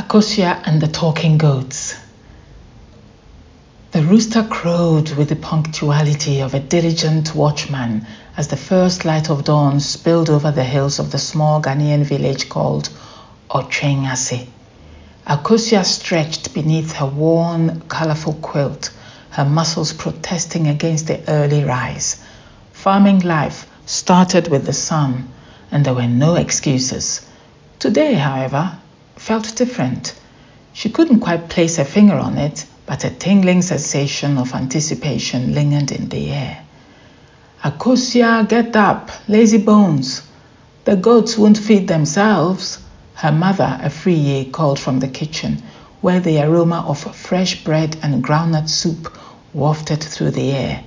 Akosua and the Talking Goats. The rooster crowed with the punctuality of a diligent watchman as the first light of dawn spilled over the hills of the small Ghanaian village called Otwengase. Akosua stretched beneath her worn, colorful quilt, her muscles protesting against the early rise. Farming life started with the sun, and there were no excuses. Today, however, felt different. She couldn't quite place her finger on it, but a tingling sensation of anticipation lingered in the air. Akosua, get up, lazy bones. The goats won't feed themselves. Her mother, Afriye, called from the kitchen, where the aroma of fresh bread and groundnut soup wafted through the air.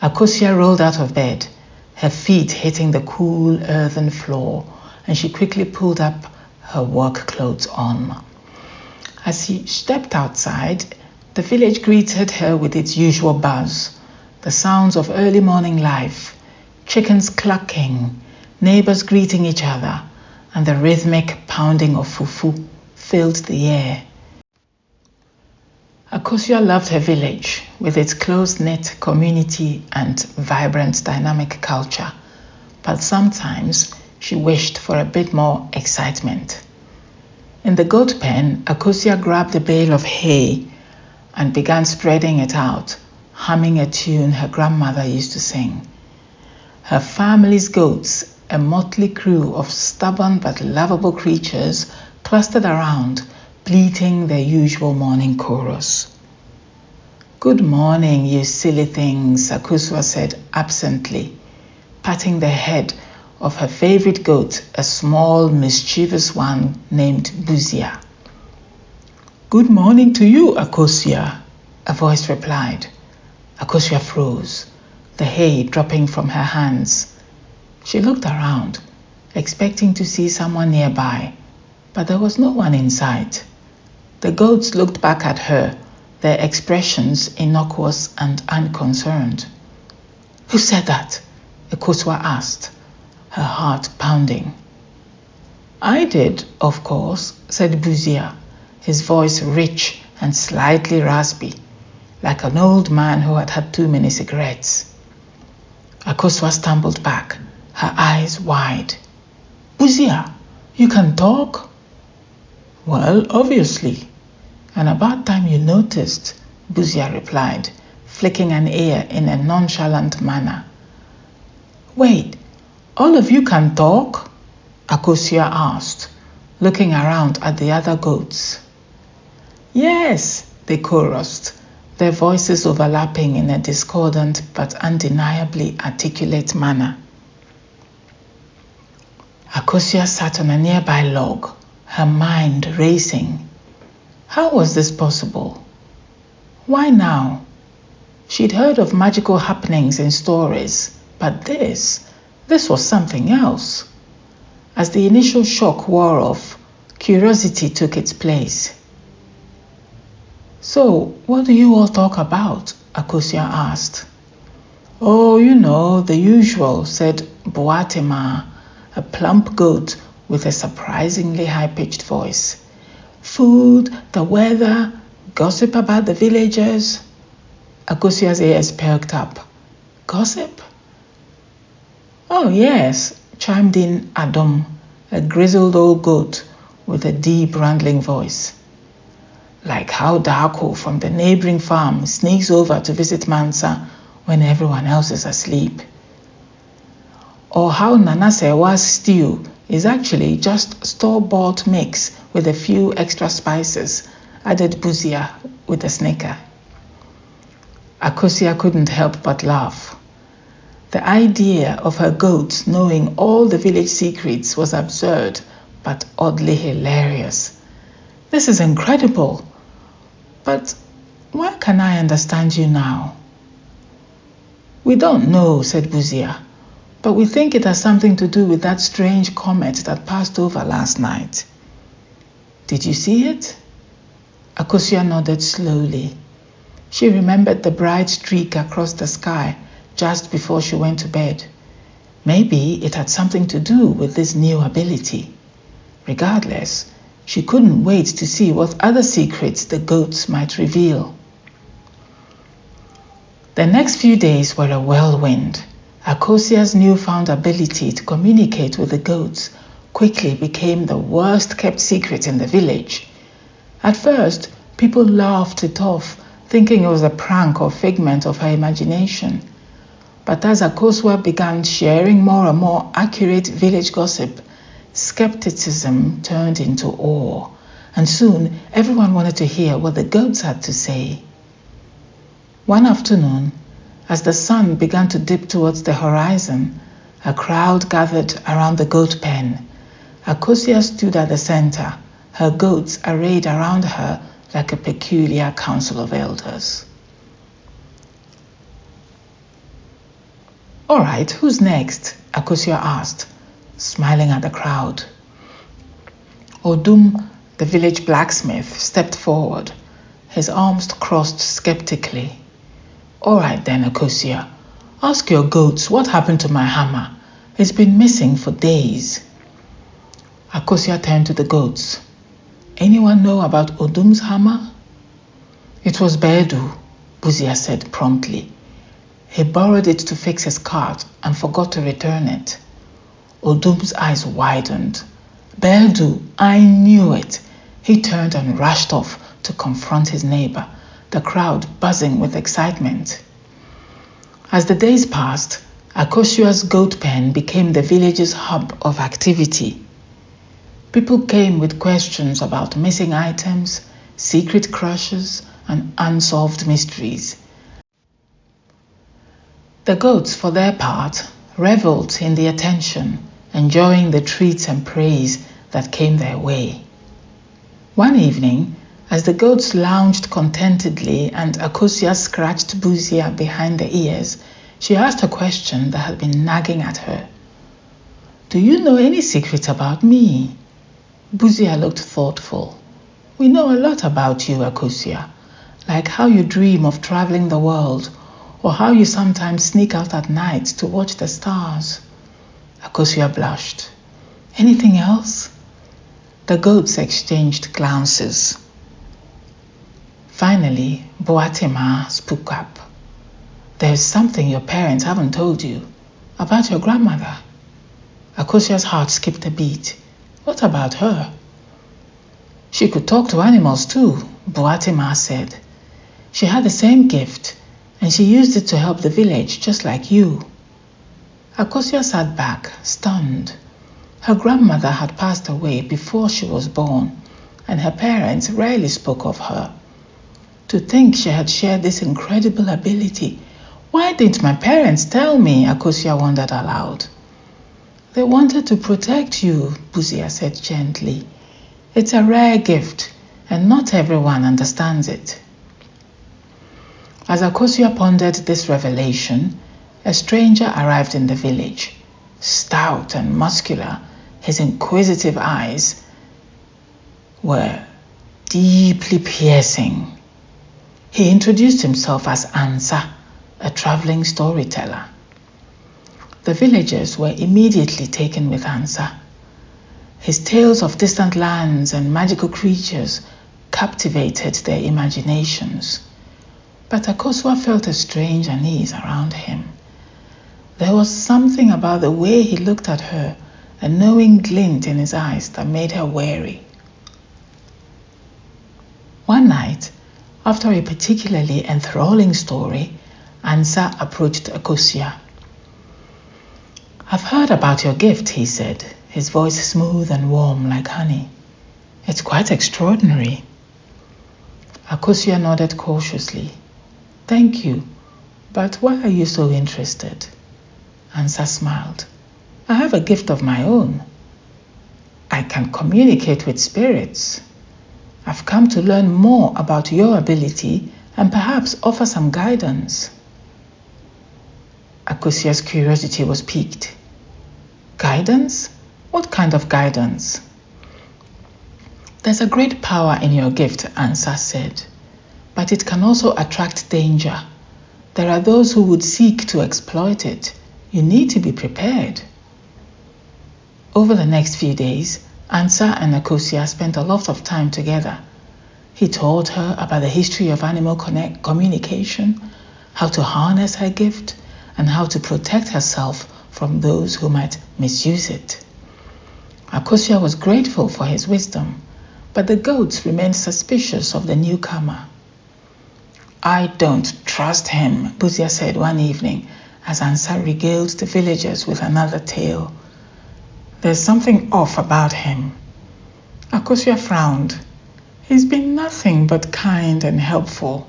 Akosua rolled out of bed, her feet hitting the cool earthen floor, and she quickly pulled up her work clothes on. As she stepped outside, the village greeted her with its usual buzz, the sounds of early morning life, chickens clucking, neighbors greeting each other, and the rhythmic pounding of fufu filled the air. Akosua loved her village with its close-knit community and vibrant dynamic culture, but sometimes she wished for a bit more excitement. In the goat pen, Akosua grabbed a bale of hay and began spreading it out, humming a tune her grandmother used to sing. Her family's goats, a motley crew of stubborn but lovable creatures, clustered around, bleating their usual morning chorus. "Good morning, you silly things," Akosua said absently, patting the head of her favorite goat, a small, mischievous one named Buzia. "Good morning to you, Akosua," a voice replied. Akosua froze, the hay dropping from her hands. She looked around, expecting to see someone nearby, but there was no one in sight. The goats looked back at her, their expressions innocuous and unconcerned. "Who said that?" Akosua asked, her heart pounding. "I did, of course," said Buzia, his voice rich and slightly raspy, like an old man who had had too many cigarettes. Akosua stumbled back, her eyes wide. "Buzia, you can talk?" "Well, obviously. And about time you noticed," Buzia replied, flicking an ear in a nonchalant manner. "Wait, all of you can talk?" Akosua asked, looking around at the other goats. "Yes," they chorused, their voices overlapping in a discordant but undeniably articulate manner. Akosua sat on a nearby log, her mind racing. How was this possible? Why now? She'd heard of magical happenings in stories, but this was something else. As the initial shock wore off, curiosity took its place. "So, what do you all talk about?" Akosua asked. "Oh, you know, the usual," said Boatema, a plump goat with a surprisingly high-pitched voice. "Food, the weather, gossip about the villagers." Akosua's ears perked up. "Gossip?" "Oh, yes," chimed in Adom, a grizzled old goat with a deep, rambling voice. "Like how Dako from the neighboring farm sneaks over to visit Mansa when everyone else is asleep. Or how Nana Sewa's stew is actually just store-bought mix with a few extra spices," added Buzia with a snicker. Akosua couldn't help but laugh. The idea of her goats knowing all the village secrets was absurd, but oddly hilarious. "This is incredible. But why can I understand you now?" "We don't know," said Buzia, "but we think it has something to do with that strange comet that passed over last night." "Did you see it?" Akosua nodded slowly. She remembered the bright streak across the sky just before she went to bed. Maybe it had something to do with this new ability. Regardless, She couldn't wait to see what other secrets the goats might reveal. The next few days were a whirlwind. Akosua's newfound ability to communicate with the goats quickly became the worst-kept secret in the village. At first, people laughed it off, thinking it was a prank or figment of her imagination. But as Akosua began sharing more and more accurate village gossip, skepticism turned into awe, and soon everyone wanted to hear what the goats had to say. One afternoon, as the sun began to dip towards the horizon, a crowd gathered around the goat pen. Akosua stood at the center, her goats arrayed around her like a peculiar council of elders. "All right, who's next?" Akosua asked, smiling at the crowd. Odum, the village blacksmith, stepped forward, his arms crossed skeptically. "All right then, Akosua, ask your goats what happened to my hammer. It's been missing for days." Akosua turned to the goats. "Anyone know about Odum's hammer?" "It was Bedu," Buzia said promptly. "He borrowed it to fix his cart and forgot to return it." Odum's eyes widened. "Bedu, I knew it." He turned and rushed off to confront his neighbor, the crowd buzzing with excitement. As the days passed, Akosua's goat pen became the village's hub of activity. People came with questions about missing items, secret crushes, and unsolved mysteries. The goats, for their part, reveled in the attention, enjoying the treats and praise that came their way. One evening, as the goats lounged contentedly and Akosua scratched Buzia behind the ears, she asked a question that had been nagging at her. "Do you know any secrets about me?" Buzia looked thoughtful. "We know a lot about you, Akosua, like how you dream of traveling the world, or how you sometimes sneak out at night to watch the stars." Akosua blushed. "Anything else?" The goats exchanged glances. Finally, Boatima spoke up. "There's something your parents haven't told you about your grandmother." Akosua's heart skipped a beat. "What about her?" "She could talk to animals too," Boatima said. "She had the same gift, and she used it to help the village just like you." Akosua sat back, stunned. Her grandmother had passed away before she was born, and her parents rarely spoke of her. To think she had shared this incredible ability. "Why didn't my parents tell me?" Akosua wondered aloud. "They wanted to protect you," Buzia said gently. "It's a rare gift, and not everyone understands it." As Akosua pondered this revelation, a stranger arrived in the village. Stout and muscular, his inquisitive eyes were deeply piercing. He introduced himself as Ansa, a traveling storyteller. The villagers were immediately taken with Ansa. His tales of distant lands and magical creatures captivated their imaginations. But Akosua felt a strange unease around him. There was something about the way he looked at her, a knowing glint in his eyes that made her wary. One night, after a particularly enthralling story, Ansa approached Akosua. "I've heard about your gift," he said, his voice smooth and warm like honey. "It's quite extraordinary." Akosua nodded cautiously. "Thank you, but why are you so interested?" Ansa smiled. "I have a gift of my own. I can communicate with spirits. I've come to learn more about your ability and perhaps offer some guidance." Akosua's curiosity was piqued. "Guidance? What kind of guidance?" "There's a great power in your gift," Ansa said, "but it can also attract danger. There are those who would seek to exploit it. You need to be prepared." Over the next few days, Ansa and Akosua spent a lot of time together. He taught her about the history of animal communication, how to harness her gift, and how to protect herself from those who might misuse it. Akosua was grateful for his wisdom, but the goats remained suspicious of the newcomer. "I don't trust him," Busia said one evening as Ansa regaled the villagers with another tale. "There's something off about him." Akosua frowned. "He's been nothing but kind and helpful."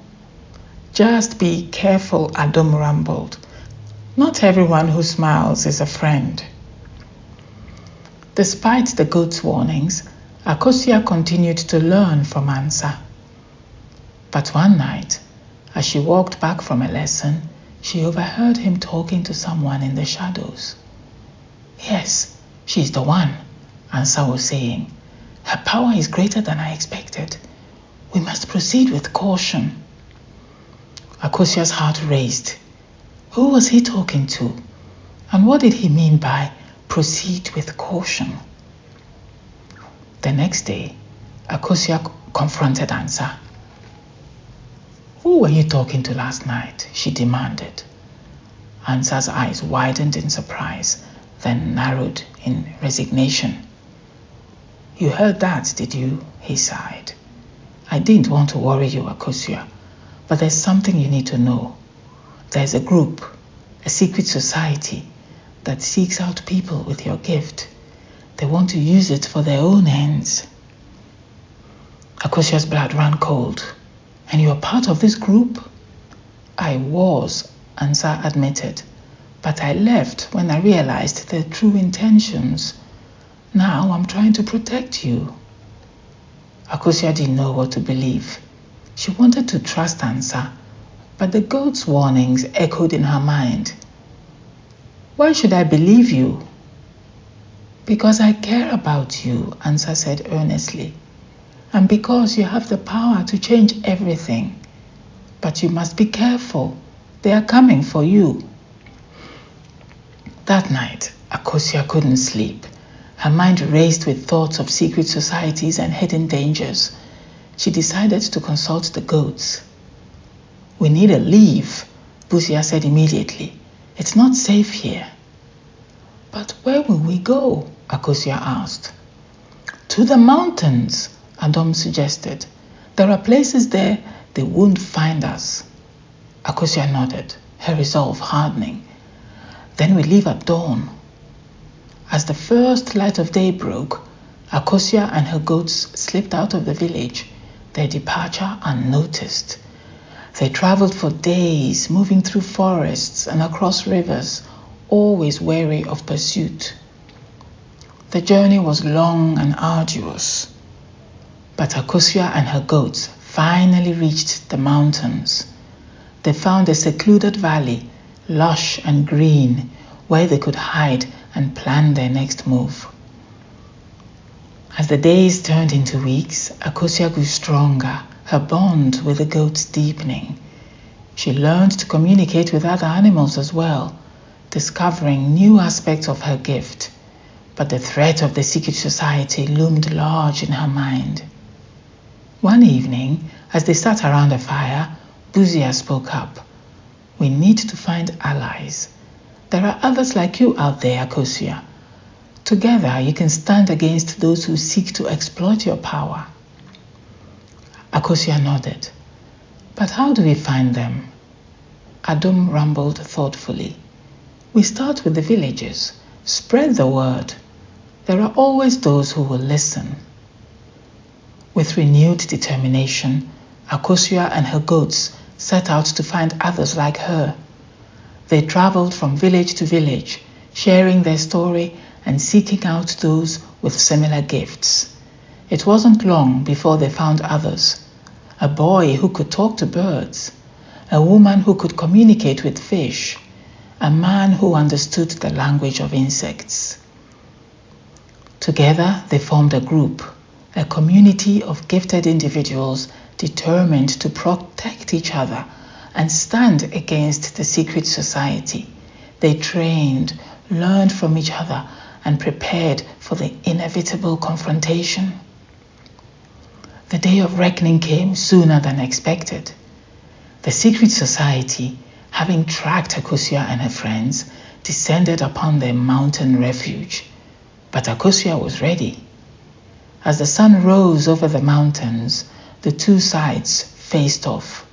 "Just be careful," Adom rumbled. "Not everyone who smiles is a friend." Despite the goat's warnings, Akosua continued to learn from Ansa. But one night, as she walked back from a lesson, she overheard him talking to someone in the shadows. "Yes, she's the one," Ansa was saying. "Her power is greater than I expected. We must proceed with caution." Akosua's heart raced. Who was he talking to? And what did he mean by proceed with caution? The next day, Akosua confronted Ansa. "Who were you talking to last night?" she demanded. Ansa's eyes widened in surprise, then narrowed in resignation. "You heard that, did you?" he sighed. "I didn't want to worry you, Akosua, but there's something you need to know. There's a group, a secret society, that seeks out people with your gift. They want to use it for their own ends." Akosua's blood ran cold. "And you're part of this group?" "I was," Ansa admitted, "but I left when I realized their true intentions. Now I'm trying to protect you." Akosua didn't know what to believe. She wanted to trust Ansa, but the goat's warnings echoed in her mind. "Why should I believe you?" "Because I care about you," Ansa said earnestly, "and because you have the power to change everything. But you must be careful. They are coming for you." That night, Akosua couldn't sleep. Her mind raced with thoughts of secret societies and hidden dangers. She decided to consult the goats. "We need a leave," Busia said immediately. "It's not safe here." "But where will we go?" Akosua asked. "To the mountains," Adom suggested. "There are places there they won't find us." Akosua nodded, her resolve hardening. "Then we leave at dawn." As the first light of day broke, Akosua and her goats slipped out of the village, their departure unnoticed. They traveled for days, moving through forests and across rivers, always wary of pursuit. The journey was long and arduous, but Akosua and her goats finally reached the mountains. They found a secluded valley, lush and green, where they could hide and plan their next move. As the days turned into weeks, Akosua grew stronger, her bond with the goats deepening. She learned to communicate with other animals as well, discovering new aspects of her gift. But the threat of the secret society loomed large in her mind. One evening, as they sat around a fire, Busia spoke up. "We need to find allies. There are others like you out there, Akosua. Together, you can stand against those who seek to exploit your power." Akosua nodded. "But how do we find them?" Adom rumbled thoughtfully. "We start with the villagers. Spread the word. There are always those who will listen." With renewed determination, Akosua and her goats set out to find others like her. They traveled from village to village, sharing their story and seeking out those with similar gifts. It wasn't long before they found others. A boy who could talk to birds, a woman who could communicate with fish, a man who understood the language of insects. Together, they formed a group, a community of gifted individuals determined to protect each other and stand against the secret society. They trained, learned from each other, and prepared for the inevitable confrontation. The day of reckoning came sooner than expected. The secret society, having tracked Akosua and her friends, descended upon their mountain refuge. But Akosua was ready. As the sun rose over the mountains, the two sides faced off.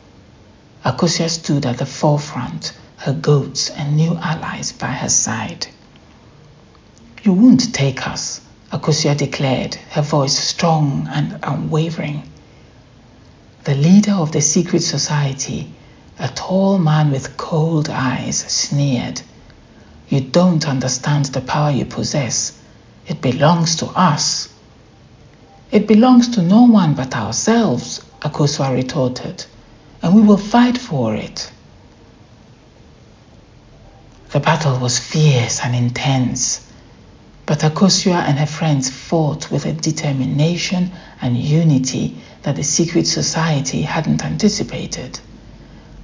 Akosua stood at the forefront, her goats and new allies by her side. "You won't take us," Akosua declared, her voice strong and unwavering. The leader of the secret society, a tall man with cold eyes, sneered. "You don't understand the power you possess. It belongs to us." "It belongs to no one but ourselves," Akosua retorted, "and we will fight for it." The battle was fierce and intense, but Akosua and her friends fought with a determination and unity that the secret society hadn't anticipated.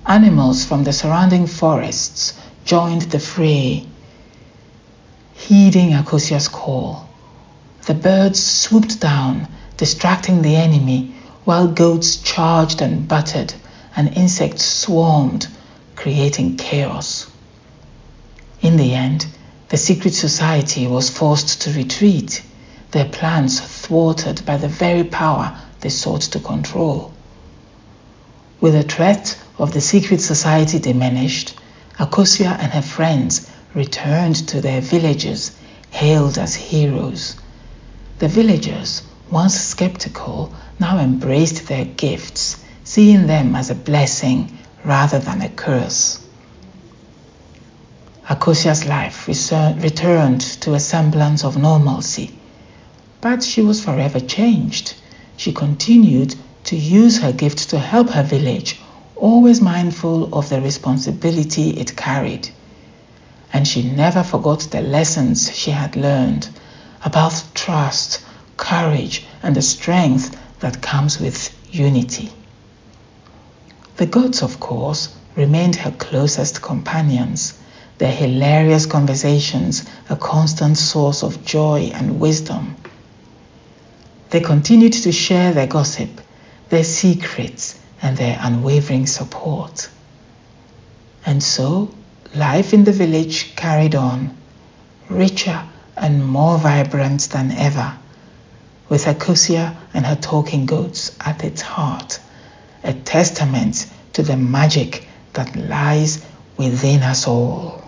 Animals from the surrounding forests joined the fray, heeding Akosua's call. The birds swooped down, distracting the enemy, while goats charged and butted, and insects swarmed, creating chaos. In the end, the secret society was forced to retreat, their plans thwarted by the very power they sought to control. With the threat of the secret society diminished, Akosua and her friends returned to their villages, hailed as heroes. The villagers, once skeptical, now embraced their gifts, seeing them as a blessing rather than a curse. Akosua's life returned to a semblance of normalcy, but she was forever changed. She continued to use her gift to help her village, always mindful of the responsibility it carried. And she never forgot the lessons she had learned about trust, courage, and the strength that comes with unity. The goats, of course, remained her closest companions, their hilarious conversations a constant source of joy and wisdom. They continued to share their gossip, their secrets, and their unwavering support. And so, life in the village carried on, richer and more vibrant than ever, with Akosua and her talking goats at its heart, a testament to the magic that lies within us all.